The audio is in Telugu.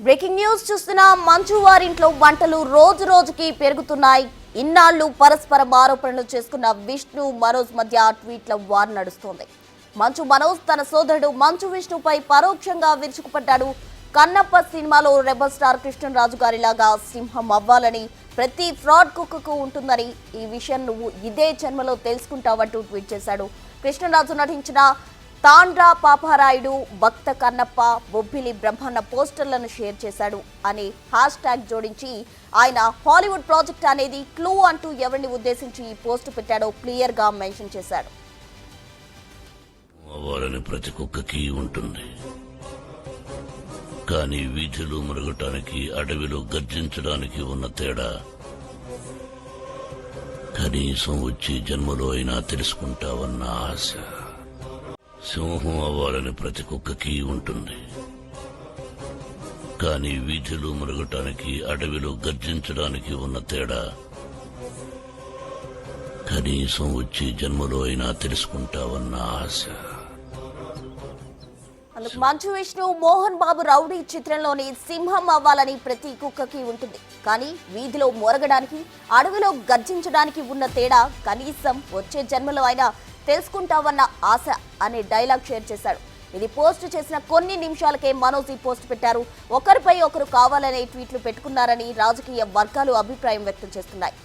బ్రేకింగ్ న్యూస్ చూస్తున్న మంచు వారింట్లో వంటలు రోజు రోజుకి పెరుగుతున్నాయి. ఇన్నాళ్లు పరస్పర ఆరోపణలు చేసుకున్న విష్ణు మనోజ్ మధ్య ట్వీట్ల వార్ నడుస్తోంది. మంచు మనోజ్ తన సోదరుడు మంచు విష్ణుపై పరోక్షంగా విరుచుకుపడ్డాడు. కన్నప్ప సినిమాలో రెబల్ స్టార్ కృష్ణరాజు గారిలాగా సింహం అవ్వాలని ప్రతి ఫ్రాడ్ కుక్కకు ఉంటుందని, ఈ విషయం నువ్వు ఇదే జన్మలో తెలుసుకుంటావంటూ ట్వీట్ చేశాడు. కృష్ణరాజు నటించిన తాండ్రా పాపారాయుడు, భక్త కన్నప్ప, బొబ్బిలి బ్రహ్మన్న పోస్టర్లను షేర్ చేశాడు అని హ్యాష్ ట్యాగ్ జోడించి ఆయన హాలీవుడ్ ప్రాజెక్ట్ అనేది క్లూ అంటూ ఎవరిని ఉద్దేశించి ఈ పోస్ట్ పెట్టాడో క్లియర్ గా మెన్షన్ చేశాడు. అవ్వాలని ప్రతి కుక్కకి ఉంటుంది, కానీ వీధిలో మురగటానికి అడవిలో గర్జించడానికి ఉన్న తేడా కనీసం వచ్చే జన్మలో అయినా తెలుసుకుంటావన్న ఆశ. సింహం అవ్వాలని ప్రతి కుక్కకి ఉంటుంది, కానీ వీధిలో మురగటానికి అడవిలో గర్జించడానికి ఉన్న తేడా కనీసం వచ్చే జన్మలో అయినా తెలుసుకుంటావన్న ఆశ. అందుకు మంచు విష్ణు మోహన్ బాబు రౌడీ చిత్రంలోని సింహం అవ్వాలని ప్రతి కుక్కకి ఉంటుంది, కానీ వీధిలో మొరగడానికి అడవిలో గర్జించడానికి ఉన్న తేడా కనీసం వచ్చే జన్మలో అయినా తెలుసుకుంటావన్న ఆశ అనే డైలాగ్ షేర్ చేశాడు. ఇది పోస్ట్ చేసిన కొన్ని నిమిషాలకే మనోజ్ ఈ పోస్ట్ పెట్టారు. ఒకరిపై ఒకరు కావాలనే ట్వీట్లు పెట్టుకున్నారని రాజకీయ వర్గాలు అభిప్రాయం వ్యక్తం చేస్తున్నాయి.